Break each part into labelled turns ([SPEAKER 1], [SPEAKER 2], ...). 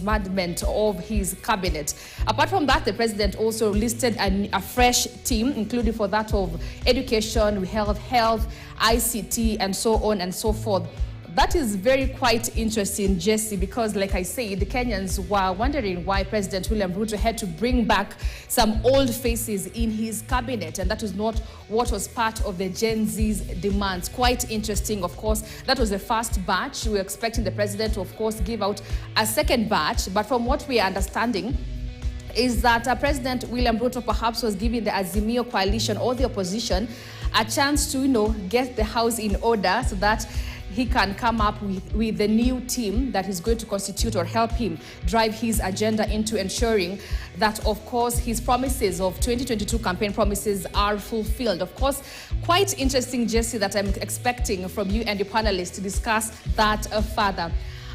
[SPEAKER 1] management of his cabinet. Apart from that, the president also listed a fresh team, including for that of education, health, ICT, and so on and so forth. That is very quite interesting, Jesse, because like I said, the Kenyans were wondering why President William Ruto had to bring back some old faces in his cabinet, and that was not what was part of the Gen Z's demands. Quite interesting, of course. That was the first batch. We were expecting the president to, of course, give out a second batch, but from what we are understanding, is that President William Ruto perhaps was giving the Azimio coalition or the opposition a chance to, get the house in order so that he can come up with the new team that is going to constitute or help him drive his agenda into ensuring that, of course, his promises of 2022 campaign promises are fulfilled. Of course, quite interesting, Jesse, that I'm expecting from you and your panelists to discuss that further.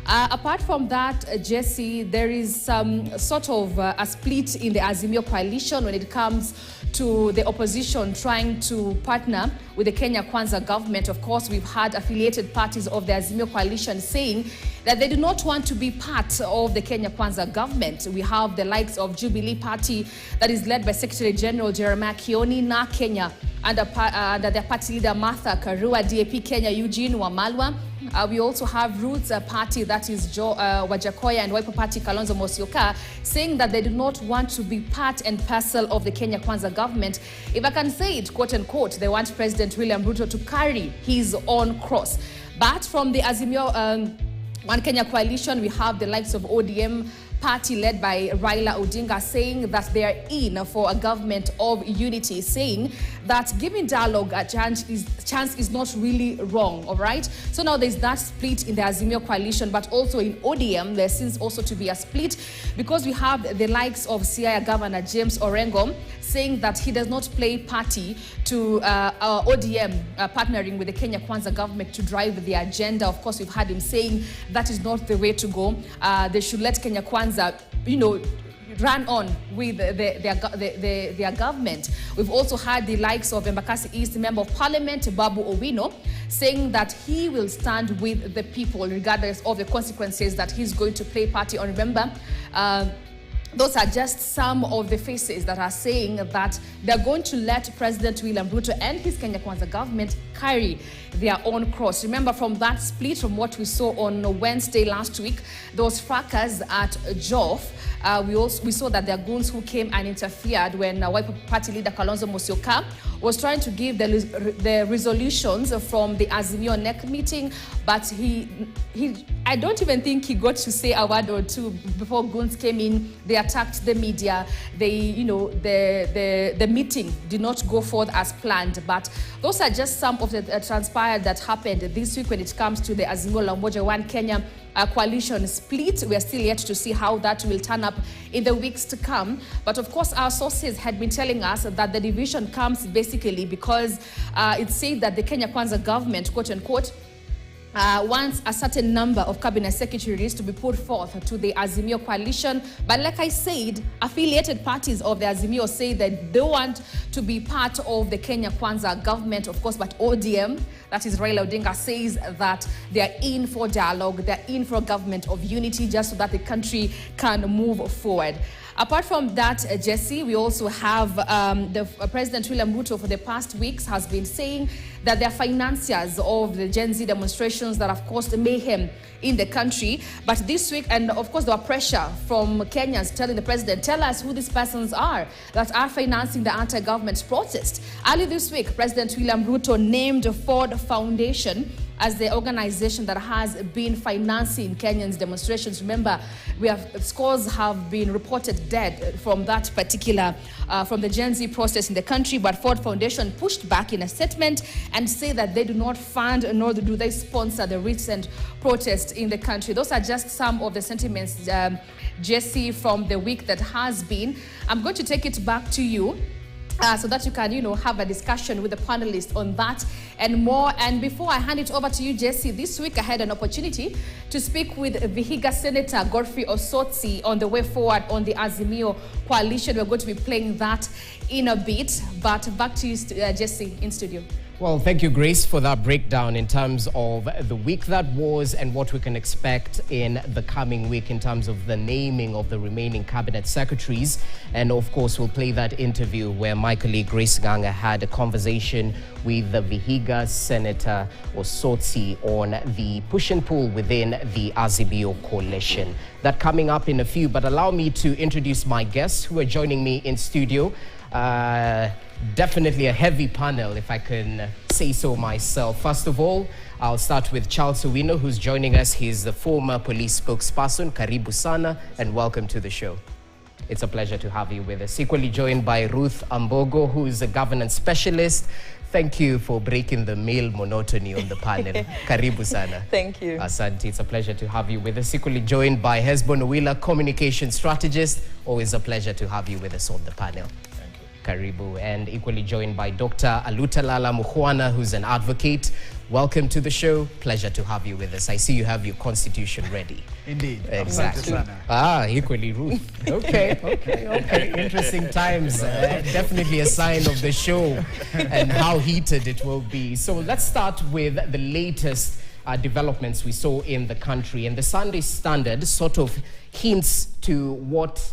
[SPEAKER 1] Apart from that, Jesse, there is some sort of a split in the Azimio coalition when it comes to the opposition trying to partner with the Kenya Kwanza government. Of course, we've had affiliated parties of the Azimio coalition saying that they do not want to be part of the Kenya Kwanza government. We have the likes of Jubilee Party that is led by Secretary General Jeremiah Kioni, Na Kenya, under their party leader Martha Karua, DAP Kenya Eugene Wamalwa. We also have Roots Party, that is Wajakoya, and Wiper Party Kalonzo Musyoka, saying that they do not want to be part and parcel of the Kenya Kwanza government. If I can say it, quote unquote, they want President William Ruto to carry his own cross. But from the Azimio One Kenya coalition, we have the likes of ODM party led by Raila Odinga saying that they are in for a government of unity, saying that giving dialogue a chance is not really wrong, all right? So now there's that split in the Azimio coalition, but also in ODM, there seems also to be a split because we have the likes of Siaya Governor James Orengo saying that he does not play party to ODM partnering with the Kenya Kwanza government to drive the agenda. Of course, we've had him saying that is not the way to go. They should let Kenya Kwanza run on with their government. We've also had the likes of Embakasi East Member of Parliament, Babu Owino, saying that he will stand with the people regardless of the consequences that he's going to play party on. Remember, those are just some of the faces that are saying that they're going to let President William Ruto and his Kenya Kwanza government carry their own cross. Remember, from that split, from what we saw on Wednesday last week, those fracas at Joff, we saw that there are goons who came and interfered when Wiper Party leader Kalonzo Musyoka was trying to give the resolutions from the Azimio NEC meeting, but I don't even think he got to say a word or two before goons came in. They attacked the media. The meeting did not go forth as planned. But those are just some of the transpired that happened this week when it comes to the Azimio la Umoja One Kenya coalition split. We are still yet to see how that will turn up in the weeks to come. But of course, our sources had been telling us that the division comes basically because it said that the Kenya Kwanza government, quote unquote, wants a certain number of cabinet secretaries to be put forth to the Azimio coalition. But like I said, affiliated parties of the Azimio say that they want to be part of the Kenya Kwanza government, of course, but ODM, that is Raila Odinga, says that they are in for dialogue, they're in for a government of unity just so that the country can move forward. Apart from that, Jesse, we also have the President William Ruto for the past weeks has been saying that they are financiers of the Gen Z demonstrations that have caused mayhem in the country. But this week, and of course there was pressure from Kenyans telling the president, tell us who these persons are that are financing the anti-government protest. Early this week, President William Ruto named Ford Foundation as the organization that has been financing Kenyans' demonstrations. Remember, scores have been reported dead from that particular, from the Gen Z protest in the country, but Ford Foundation pushed back in a statement and say that they do not fund nor do they sponsor the recent protests in the country. Those are just some of the sentiments, Jesse, from the week that has been. I'm going to take it back to you, so that you can, have a discussion with the panelists on that and more. And before I hand it over to you, Jesse, this week I had an opportunity to speak with Vihiga Senator Godfrey Osotsi on the way forward on the Azimio coalition. We're going to be playing that in a bit, but back to you, Jesse, in studio.
[SPEAKER 2] Well, thank you, Grace, for that breakdown in terms of the week that was and what we can expect in the coming week in terms of the naming of the remaining cabinet secretaries. And of course, we'll play that interview where my colleague Grace Ganga had a conversation with the Vihiga Senator Osotsi on the push and pull within the Azimio coalition. That coming up in a few, but allow me to introduce my guests who are joining me in studio. Definitely a heavy panel, if I can say so myself. First of all, I'll start with Charles Owino, who's joining us. He's the former police spokesperson. Karibu sana, and welcome to the show. It's a pleasure to have you with us. Equally joined by Ruth Ambogo, who is a governance specialist. Thank you for breaking the male monotony on the panel. Karibu sana.
[SPEAKER 3] Thank you.
[SPEAKER 2] Asante, it's a pleasure to have you with us. Equally joined by Hesbon Owila, communication strategist. Always a pleasure to have you with us on the panel. Karibu, and equally joined by Dr. Alutalala Mukhwana, who's an advocate. Welcome to the show. Pleasure to have you with us. I see you have your constitution ready.
[SPEAKER 4] Indeed.
[SPEAKER 2] Exactly. Equally, Ruth. Okay. Interesting times. Definitely a sign of the show and how heated it will be. So let's start with the latest developments we saw in the country. And the Sunday Standard sort of hints to what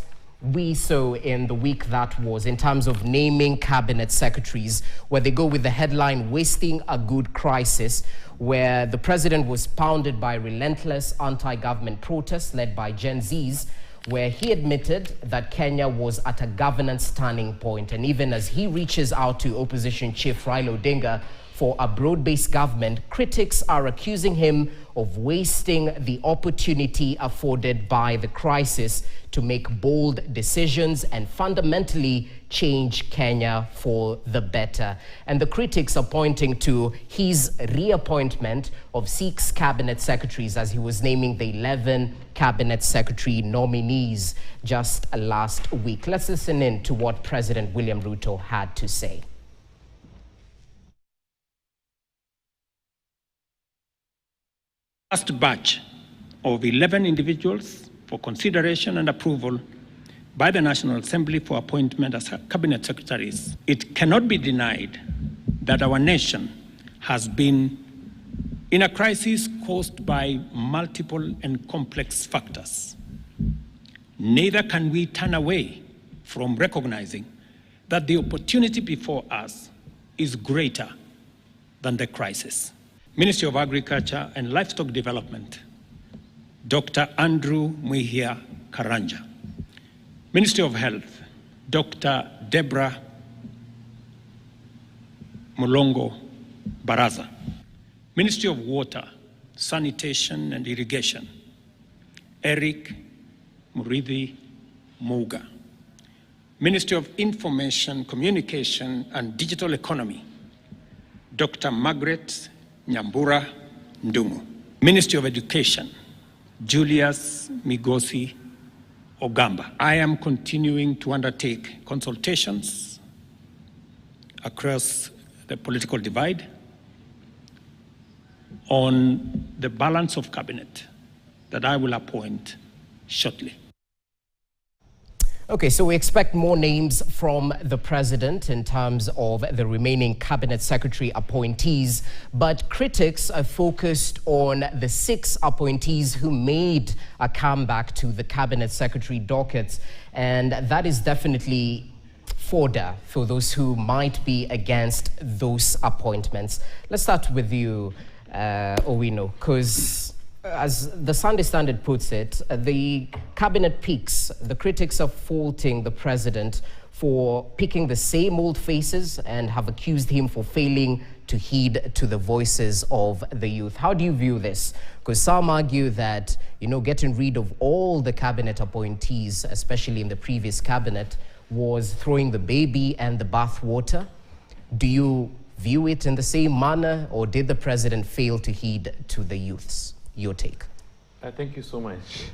[SPEAKER 2] we saw in the week that was in terms of naming cabinet secretaries, where they go with the headline, "Wasting a Good Crisis," where the president was pounded by relentless anti-government protests led by Gen Zs, where he admitted that Kenya was at a governance turning point. And even as he reaches out to opposition chief Raila Odinga for a broad-based government, critics are accusing him of wasting the opportunity afforded by the crisis to make bold decisions and fundamentally change Kenya for the better. And the critics are pointing to his reappointment of 6 cabinet secretaries as he was naming the 11 cabinet secretary nominees just last week. Let's listen in to what President William Ruto had to say.
[SPEAKER 5] First batch of 11 individuals for consideration and approval by the National Assembly for appointment as cabinet secretaries. It cannot be denied that our nation has been in a crisis caused by multiple and complex factors. Neither can we turn away from recognizing that the opportunity before us is greater than the crisis. Ministry of Agriculture and Livestock Development, Dr. Andrew Mwihia Karanja. Ministry of Health, Dr. Deborah Mulongo Baraza. Ministry of Water, Sanitation and Irrigation, Eric Murithi Muga. Ministry of Information, Communication and Digital Economy, Dr. Margaret Nyambura Ndungu. Ministry of Education, Julius Migosi Ogamba. I am continuing to undertake consultations across the political divide on the balance of cabinet that I will appoint shortly.
[SPEAKER 2] Okay, so we expect more names from the president in terms of the remaining cabinet secretary appointees, but critics are focused on the 6 appointees who made a comeback to the cabinet secretary dockets, and that is definitely fodder for those who might be against those appointments. Let's start with you, Owino, because as the Sunday Standard puts it, the cabinet picks, the critics are faulting the president for picking the same old faces and have accused him for failing to heed to the voices of the youth. How do you view this? Because some argue that, getting rid of all the cabinet appointees, especially in the previous cabinet, was throwing the baby and the bathwater. Do you view it in the same manner, or did the president fail to heed to the youths? Your take.
[SPEAKER 6] Thank you so much.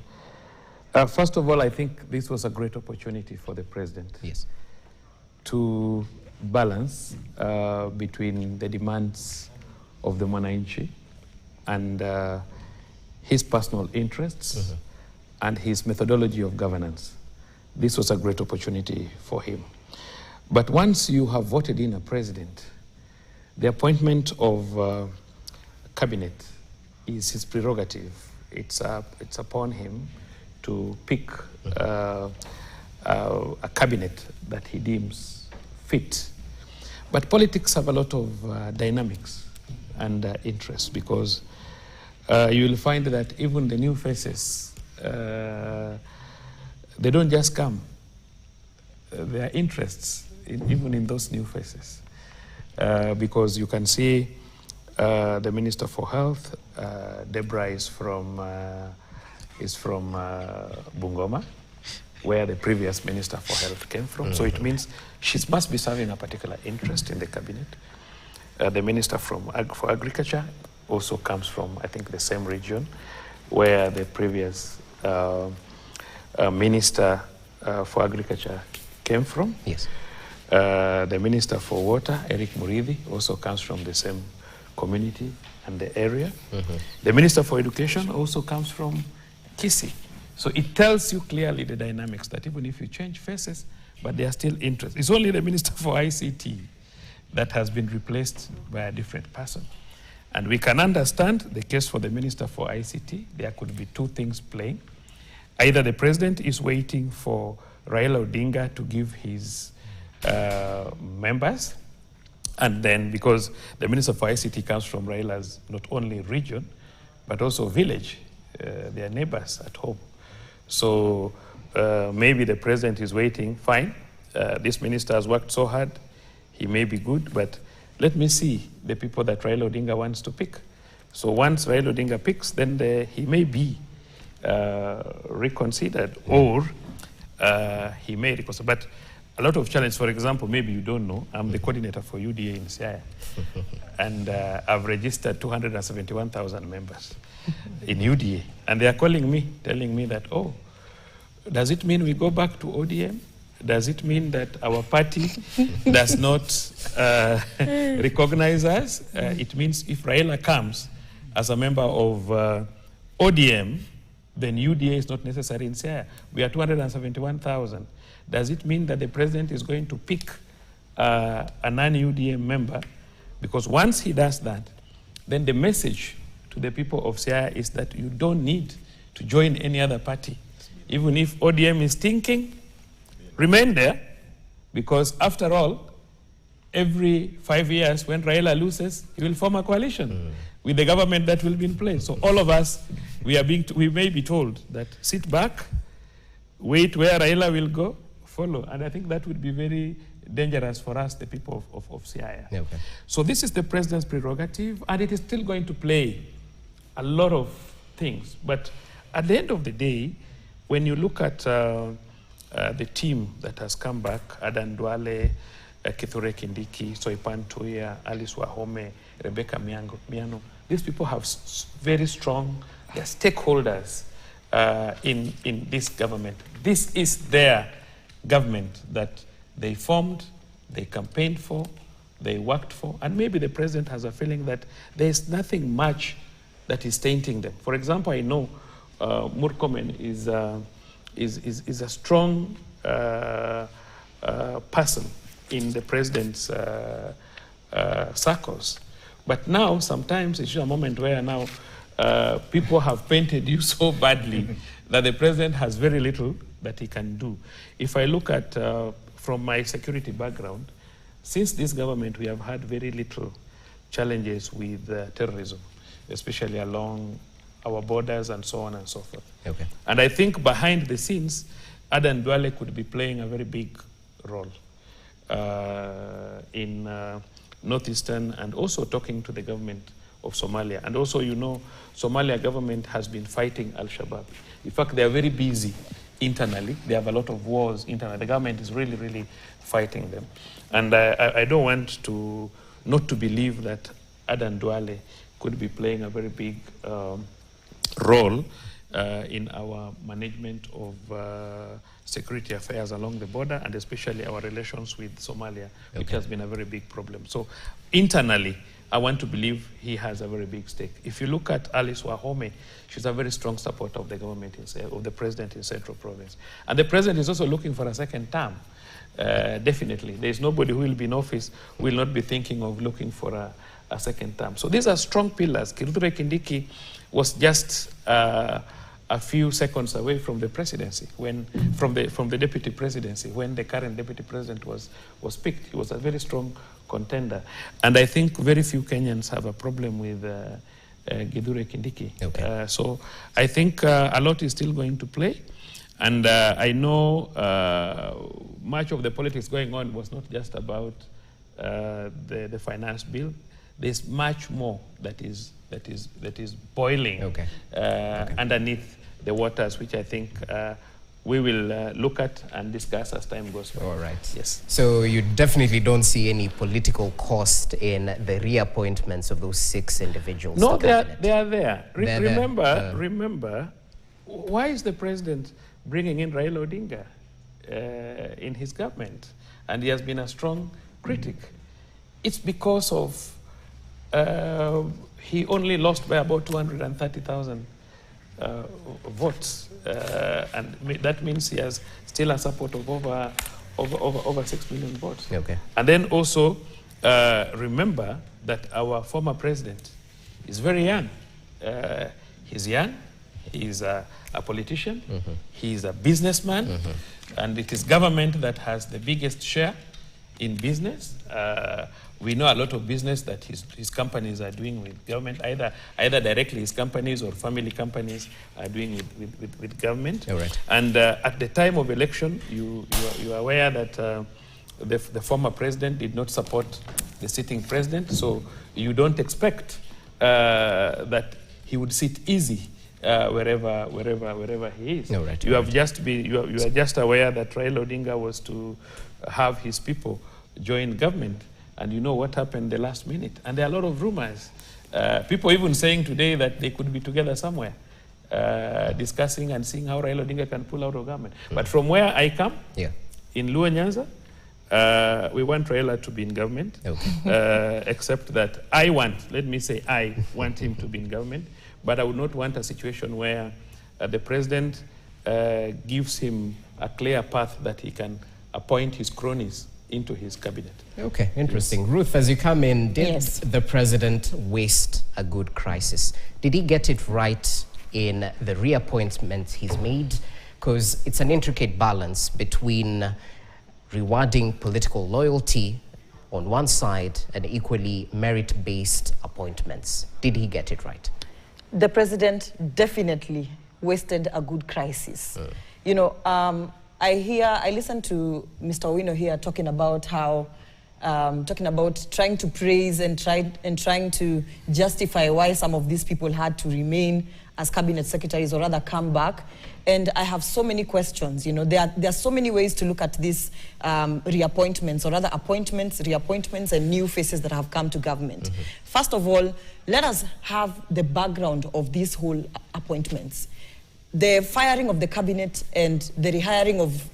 [SPEAKER 6] First of all, I think this was a great opportunity for the president.
[SPEAKER 2] Yes.
[SPEAKER 6] To balance between the demands of the Mwananchi and his personal interests and his methodology of governance. This was a great opportunity for him. But once you have voted in a president, The appointment of cabinet is his prerogative. It's upon him to pick a cabinet that he deems fit. But politics have a lot of dynamics and interests, because you will find that even the new faces, they don't just come. There are interests even in those new faces. Because you can see the Minister for Health, Deborah, is from Bungoma, where the previous Minister for Health came from. So it means she must be serving a particular interest in the cabinet. The Minister for Agriculture also comes from, I think, the same region where the previous Minister for Agriculture came from.
[SPEAKER 2] Yes.
[SPEAKER 6] The Minister for Water, Eric Murithi, also comes from the same community and the area. The Minister for Education also comes from Kisii. So it tells you clearly the dynamics that even if you change faces, but they are still interested. It's only the Minister for ICT that has been replaced by a different person. And we can understand the case for the Minister for ICT. There could be two things playing. Either the President is waiting for Raila Odinga to give his members, and then because the Minister for ICT comes from Raila's not only region, but also village, their neighbors at home. So maybe the President is waiting, fine, this minister has worked so hard, he may be good, but let me see the people that Raila Odinga wants to pick. So once Raila Odinga picks, then he may be reconsidered, or he may reconsider. But a lot of challenge, for example, maybe you don't know, I'm the coordinator for UDA in Siaya, and I've registered 271,000 members in UDA. And they are calling me, telling me that, oh, does it mean we go back to ODM? Does it mean that our party does not recognize us? It means if Raila comes as a member of ODM, then UDA is not necessary in Siaya. We are 271,000. Does it mean that the President is going to pick a non-UDA member? Because once he does that, then the message to the people of Siaya is that you don't need to join any other party. Even if ODM is thinking, remain there, because after all, every 5 years when Raila loses, he will form a coalition with the government that will be in place. So all of us, we may be told that sit back, wait where Raila will go, follow. And I think that would be very dangerous for us, the people of Siaya.
[SPEAKER 2] Yeah, okay.
[SPEAKER 6] So this is the President's prerogative, and it is still going to play a lot of things. But at the end of the day, when you look at the team that has come back, Adan Duale, Kithure Kindiki, Soipan Tuya, Alice Wahome, Rebecca Miano, these people have very strong, they're stakeholders in this government. This is their government that they formed, they campaigned for, they worked for, and maybe the President has a feeling that there's nothing much that is tainting them. For example, I know Murkomen is a strong person in the President's circles. But now, sometimes it's a moment where now people have painted you so badly that the President has very little that he can do. If I look at, from my security background, since this government, we have had very little challenges with terrorism, especially along our borders and so on and so forth.
[SPEAKER 2] Okay.
[SPEAKER 6] And I think behind the scenes, Adan Duale could be playing a very big role in northeastern, and also talking to the government of Somalia. And also, you know, Somalia government has been fighting Al-Shabaab. In fact, they are very busy internally. They have a lot of wars internally. The government is really, really fighting them. And I don't want to not to believe that Adan Duale could be playing a very big role in our management of security affairs along the border, and especially our relations with Somalia, which has been a very big problem. So internally, I want to believe he has a very big stake. If you look at Alice Wahome, she's a very strong supporter of the government, of the president in Central Province. And the president is also looking for a second term. Definitely. There's nobody who will be in office who will not be thinking of looking for a second term. So these are strong pillars. Kithure Kindiki was just a few seconds away from the presidency, from the deputy presidency, when the current deputy president was picked. He was a very strong contender. And I think very few Kenyans have a problem with Kithure Kindiki.
[SPEAKER 2] Okay.
[SPEAKER 6] So I think a lot is still going to play. And I know much of the politics going on was not just about the finance bill. There's much more that is boiling underneath the waters, which I think we will look at and discuss as time goes by.
[SPEAKER 2] All right.
[SPEAKER 6] Yes.
[SPEAKER 2] So you definitely don't see any political cost in the reappointments of those 6 individuals?
[SPEAKER 6] No, they are there. Remember, why is the president bringing in Raila Odinga in his government? And he has been a strong critic. It's because of he only lost by about 230,000 votes, and that means he has still a support of over 6 million votes.
[SPEAKER 2] Okay.
[SPEAKER 6] And then also remember that our former president is very young. He's young. He's a politician.
[SPEAKER 2] Mm-hmm.
[SPEAKER 6] He's a businessman, mm-hmm. and it is government that has the biggest share in business. We know a lot of business that his companies are doing with government, either directly his companies or family companies are doing with government.
[SPEAKER 2] All right.
[SPEAKER 6] And at the time of election, you are aware that the former president did not support the sitting president, so you don't expect that he would sit easy wherever he is.
[SPEAKER 2] All right.
[SPEAKER 6] You are just aware that Raila Odinga was to have his people join government, and you know what happened the last minute. And there are a lot of rumors. People even saying today that they could be together somewhere, discussing and seeing how Raila Odinga can pull out of government. Mm. But from where I come, in Luo Nyanza, we want Raila to be in government, except that I want him to be in government, but I would not want a situation where the president gives him a clear path that he can appoint his cronies into his cabinet.
[SPEAKER 2] Okay, interesting. Yes. Ruth, as you come in, did the president waste a good crisis? Did he get it right in the reappointments he's made? Because it's an intricate balance between rewarding political loyalty on one side and equally merit-based appointments. Did he get it right?
[SPEAKER 3] The president definitely wasted a good crisis. You know, I listened to Mr. Owino here talking about how, trying to praise and trying to justify why some of these people had to remain as cabinet secretaries or rather come back. And I have so many questions. You know, there are so many ways to look at these reappointments or rather appointments, reappointments and new faces that have come to government. Mm-hmm. First of all, let us have the background of these whole appointments. The firing of the cabinet and the rehiring of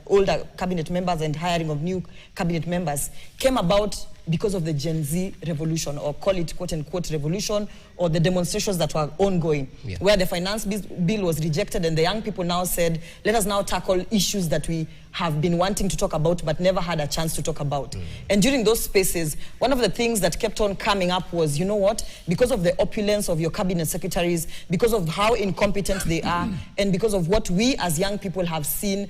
[SPEAKER 3] older cabinet members and hiring of new cabinet members came about because of the Gen Z revolution, or call it quote-unquote revolution, or the demonstrations that were ongoing, where the finance bill was rejected and the young people now said, let us now tackle issues that we have been wanting to talk about but never had a chance to talk about. And during those spaces, one of the things that kept on coming up was, you know what, because of the opulence of your cabinet secretaries, because of how incompetent they are, and because of what we as young people have seen,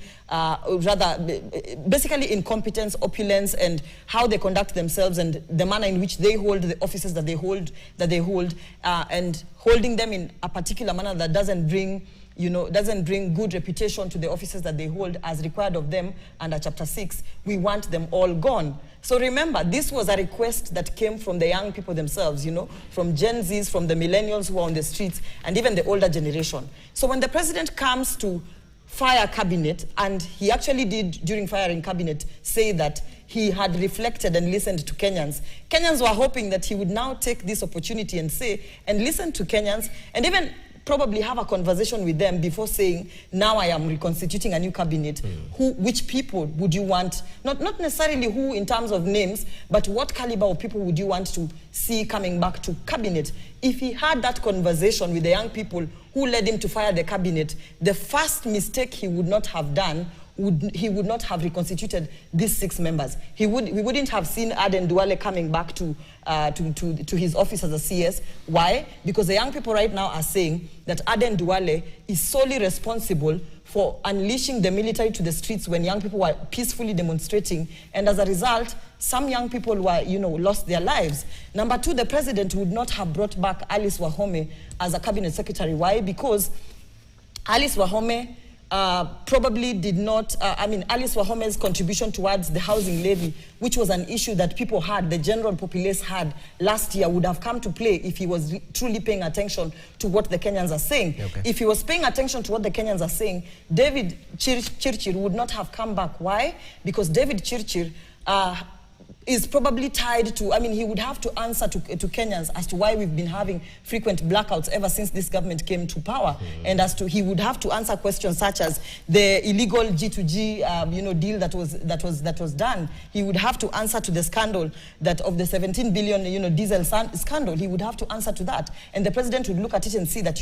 [SPEAKER 3] basically incompetence, opulence, and how they conduct themselves and the manner in which they hold the offices that they hold, and holding them in a particular manner that doesn't bring good reputation to the offices that they hold as required of them under Chapter 6. We want them all gone. So remember, this was a request that came from the young people themselves, you know, from Gen Zs, from the millennials who are on the streets, and even the older generation. So when the president comes to fire cabinet, and he actually did during firing cabinet say that he had reflected and listened to Kenyans. Kenyans were hoping that he would now take this opportunity and say, and listen to Kenyans, and even probably have a conversation with them before saying, now I am reconstituting a new cabinet. Which people would you want, not necessarily who in terms of names, but what caliber of people would you want to see coming back to cabinet? If he had that conversation with the young people who led him to fire the cabinet, the first mistake he would not have done he would not have reconstituted these 6 members. We wouldn't have seen Aden Duale coming back to his office as a CS. Why? Because the young people right now are saying that Aden Duale is solely responsible for unleashing the military to the streets when young people were peacefully demonstrating, and as a result, some young people were, lost their lives. Number 2, the president would not have brought back Alice Wahome as a cabinet secretary. Why? Because Alice Wahome probably did not, Alice Wahome's contribution towards the housing levy, which was an issue that people had, the general populace had last year, would have come to play if he was truly paying attention to what the Kenyans are saying. Okay. If he was paying attention to what the Kenyans are saying, David Chirchir would not have come back. Why? Because David Chirchir is probably tied to, he would have to answer to Kenyans as to why we've been having frequent blackouts ever since this government came to power. And as to, he would have to answer questions such as the illegal G2G, deal that was done. He would have to answer to the scandal that of the 17 billion, diesel scandal. He would have to answer to that. And the president would look at it and see that,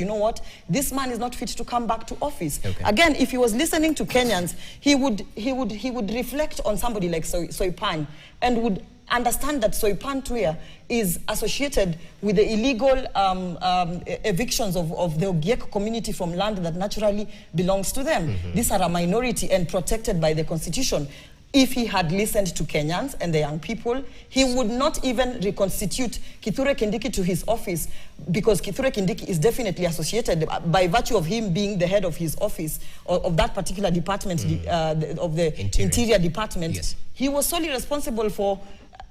[SPEAKER 3] this man is not fit to come back to office. Okay. Again, if he was listening to Kenyans, he would reflect on somebody like Soipan, and would understand that Soipan Tuya is associated with the illegal evictions of the Ogiek community from land that naturally belongs to them. These are a minority and protected by the constitution. If he had listened to Kenyans and the young people, he would not even reconstitute Kithure Kindiki to his office, because Kithure Kindiki is definitely associated by virtue of him being the head of his office, of that particular department, of the Interior Department. Yes. He was solely responsible for,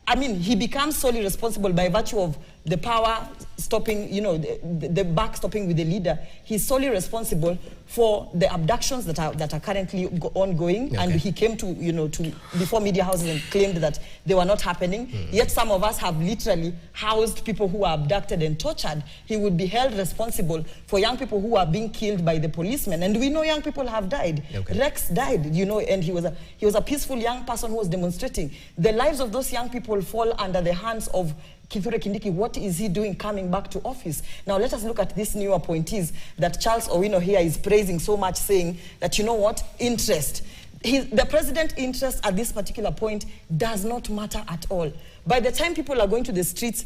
[SPEAKER 3] he becomes solely responsible by virtue of the power stopping, the back stopping with the leader. He's solely responsible for the abductions that are currently ongoing. Okay. And he came to, before media houses and claimed that they were not happening. Yet some of us have literally housed people who were abducted and tortured. He would be held responsible for young people who are being killed by the policemen. And we know young people have died. Okay. Rex died, and he was a peaceful young person who was demonstrating. The lives of those young people fall under the hands of Kithure Kindiki. What is he doing coming back to office? Now let us look at these new appointees that Charles Owino here is praising so much, saying that, interest. The president's interest at this particular point does not matter at all. By the time people are going to the streets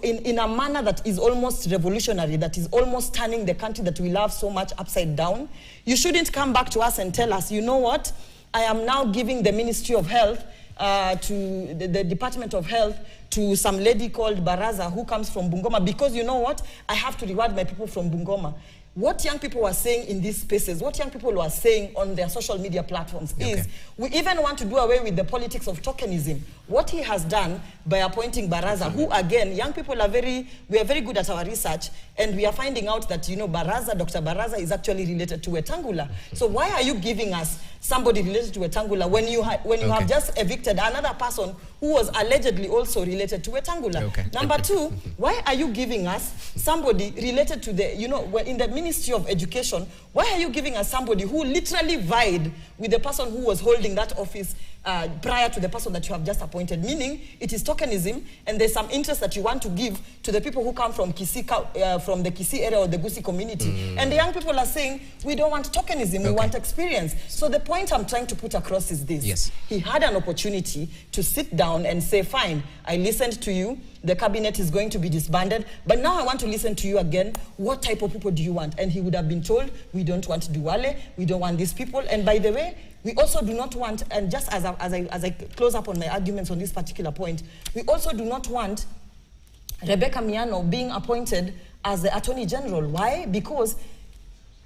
[SPEAKER 3] in a manner that is almost revolutionary, that is almost turning the country that we love so much upside down, you shouldn't come back to us and tell us, I am now giving the Ministry of Health to the Department of Health to some lady called Baraza who comes from Bungoma, because I have to reward my people from Bungoma. What young people were saying in these spaces, what young people were saying on their social media platforms is, we even want to do away with the politics of tokenism. What he has done by appointing Baraza, who again, young people we are very good at our research, and we are finding out that, Baraza, Dr. Baraza is actually related to Wetangula. So why are you giving us somebody related to Wetangula when you have just evicted another person who was allegedly also related to Wetangula? Okay. Number 2, why are you giving us somebody related to the, in the Ministry of Education, why are you giving us somebody who literally vied with the person who was holding that office prior to the person that you have just appointed? Meaning, it is tokenism, and there's some interest that you want to give to the people who come from Kisii, from the Kisii area or the Gusii community. And the young people are saying, we don't want tokenism, we want experience. So the point I'm trying to put across is this. Yes. He had an opportunity to sit down and say, fine, I listened to you, the cabinet is going to be disbanded, but now I want to listen to you again. What type of people do you want? And he would have been told, we don't want Duale, we don't want these people. And by the way, we also do not want, and just as I close up on my arguments on this particular point, we also do not want Rebecca Miano being appointed as the Attorney General. Why? Because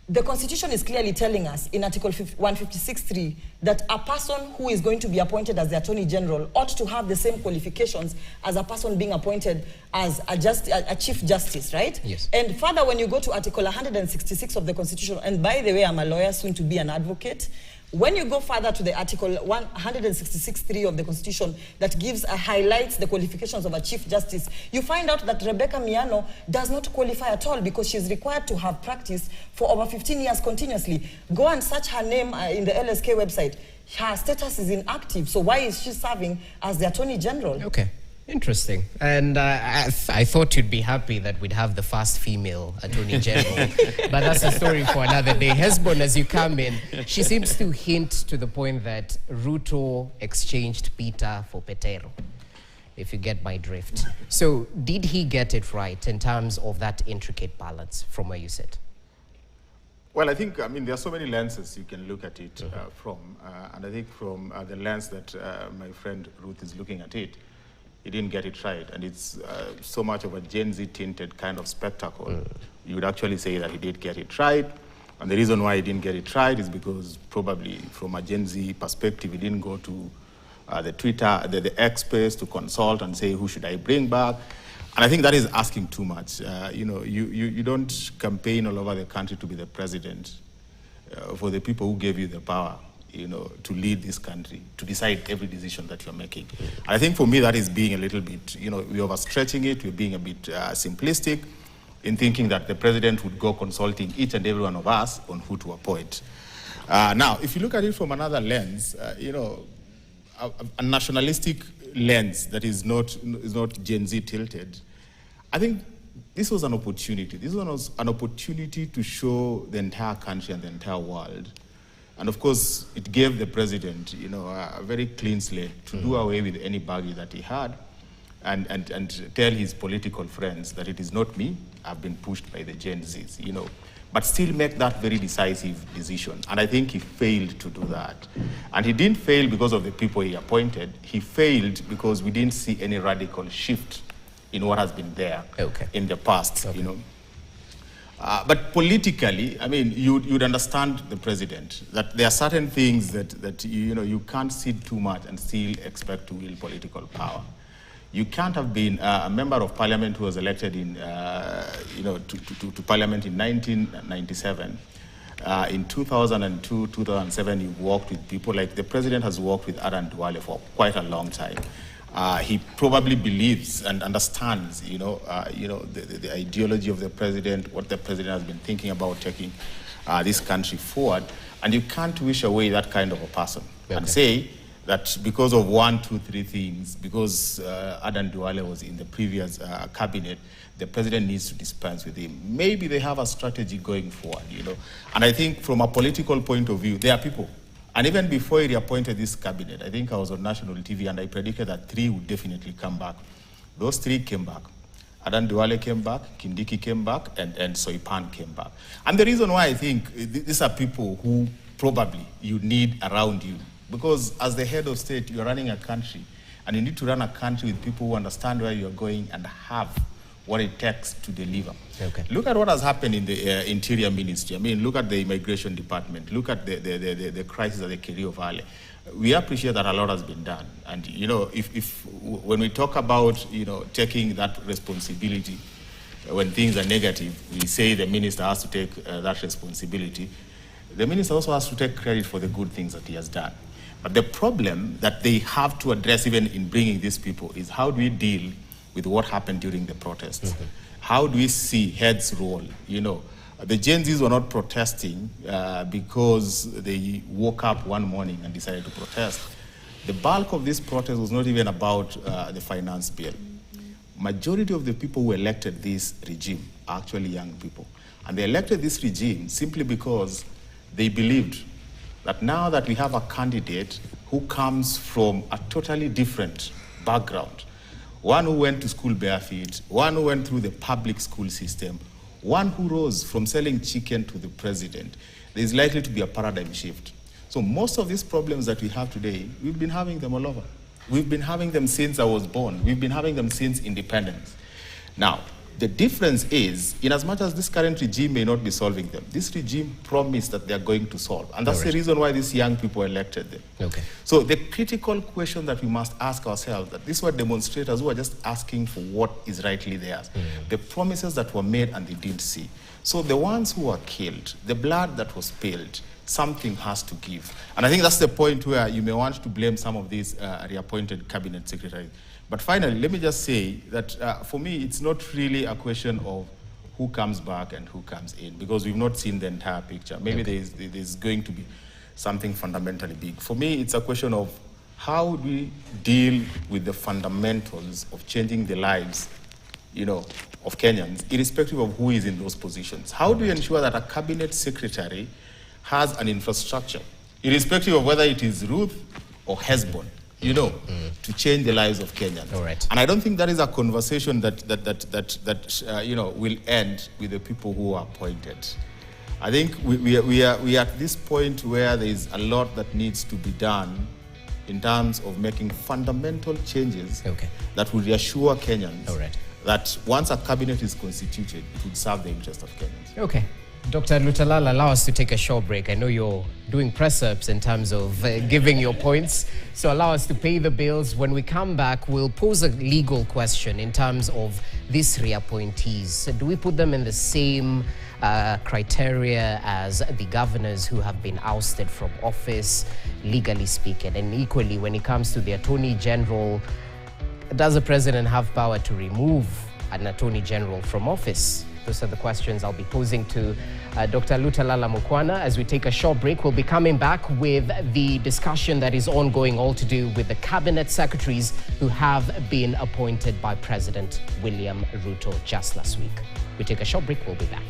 [SPEAKER 3] the Constitution is clearly telling us in Article 156.3 that a person who is going to be appointed as the Attorney General ought to have the same qualifications as a person being appointed as a Chief Justice, right? Yes. And further, when you go to Article 166 of the Constitution, and by the way, I'm a lawyer, soon to be an advocate, When you go further to the article 166.3 of the Constitution that highlights the qualifications of a Chief Justice, you find out that Rebecca Miano does not qualify at all because she's required to have practiced for over 15 years continuously. Go and search her name in the LSK website. Her status is inactive. So why is she serving as the Attorney General?
[SPEAKER 2] Okay. Interesting. And I thought you'd be happy that we'd have the first female Attorney General. But that's a story for another day. Hesbon, as you come in, she seems to hint to the point that Ruto exchanged Peter for Petero, if you get my drift. So did he get it right in terms of that intricate balance from where you sit?
[SPEAKER 4] Well, I think, there are so many lenses you can look at it from. And I think from the lens that my friend Ruth is looking at it, he didn't get it right. And it's so much of a Gen Z tinted kind of spectacle. You would actually say that he did get it right. And the reason why he didn't get it right is because probably from a Gen Z perspective, he didn't go to the Twitter, the X space to consult and say, who should I bring back? And I think that is asking too much. You don't campaign all over the country to be the president for the people who gave you the power, to lead this country, to decide every decision that you're making. I think for me, that is being a little bit, we're overstretching it, we're being a bit simplistic in thinking that the president would go consulting each and every one of us on who to appoint. Now, if you look at it from another lens, a nationalistic lens that is not Gen Z tilted, I think this was an opportunity. This was an opportunity to show the entire country and the entire world. And of course, it gave the president, a very clean slate to do away with any baggage that he had and tell his political friends that it is not me, I've been pushed by the Gen Zs, but still make that very decisive decision. And I think he failed to do that. And he didn't fail because of the people he appointed. He failed because we didn't see any radical shift in what has been there in the past, But politically, you'd understand the president, that there are certain things that you can't sit too much and still expect to wield political power. You can't have been a member of parliament who was elected in, to parliament in 1997. In 2002, 2007, you worked with people like the president has worked with Adan Duale for quite a long time. He probably believes and understands, the ideology of the president, what the president has been thinking about taking this country forward. And you can't wish away that kind of a person and say that because of 1, 2, 3 things, because Adan Duale was in the previous cabinet, the president needs to dispense with him. Maybe they have a strategy going forward, And I think from a political point of view, there are people. And even before he reappointed this cabinet, I think I was on national TV and I predicted that 3 would definitely come back. Those 3 came back. Adan Duale came back, Kindiki came back, and Soipan came back. And the reason why I think these are people who probably you need around you, because as the head of state, you're running a country, and you need to run a country with people who understand where you're going and have what it takes to deliver. Look at what has happened in the Interior Ministry. Look at the Immigration Department. Look at the crisis at the Kerio Valley. We appreciate that a lot has been done. And, when we talk about, taking that responsibility, when things are negative, we say the minister has to take that responsibility. The minister also has to take credit for the good things that he has done. But the problem that they have to address even in bringing these people is how do we deal with what happened during the protests? How do we see heads roll? The Gen Zs were not protesting because they woke up one morning and decided to protest. The bulk of this protest was not even about the finance bill. Majority of the people who elected this regime are actually young people. And they elected this regime simply because they believed that now that we have a candidate who comes from a totally different background, one who went to school barefoot, one who went through the public school system, one who rose from selling chicken to the president, there is likely to be a paradigm shift. So most of these problems that we have today, we've been having them all over. We've been having them since I was born. We've been having them since independence. Now, the difference is, in as much as this current regime may not be solving them, this regime promised that they are going to solve. And that's the reason why these young people elected them. So the critical question that we must ask ourselves, that these were demonstrators who are just asking for what is rightly theirs. The promises that were made and they didn't see. So the ones who were killed, the blood that was spilled, something has to give. And I think that's the point where you may want to blame some of these reappointed cabinet secretaries. But finally, let me just say that for me, it's not really a question of who comes back and who comes in, because we've not seen the entire picture. Maybe there's going to be something fundamentally big. For me, it's a question of how do we deal with the fundamentals of changing the lives, of Kenyans, irrespective of who is in those positions. How do you ensure that a cabinet secretary has an infrastructure, irrespective of whether it is Ruth or Hezbollah, to change the lives of Kenyans?
[SPEAKER 2] All right.
[SPEAKER 4] And I don't think that is a conversation that will end with the people who are appointed. I think we are at this point where there is a lot that needs to be done in terms of making fundamental changes that will reassure Kenyans that once a cabinet is constituted, it will serve the interest of Kenyans.
[SPEAKER 2] Okay. Dr. Lutalala, allow us to take a short break. I know you're doing press-ups in terms of giving your points, so allow us to pay the bills. When we come back, we'll pose a legal question in terms of these reappointees. Do we put them in the same criteria as the governors who have been ousted from office, legally speaking? And equally, when it comes to the Attorney General, does the president have power to remove an Attorney General from office? Those are the questions I'll be posing to Dr. Lutalala Mukwana. As we take a short break, we'll be coming back with the discussion that is ongoing, all to do with the cabinet secretaries who have been appointed by President William Ruto just last week. We take a short break, we'll be back.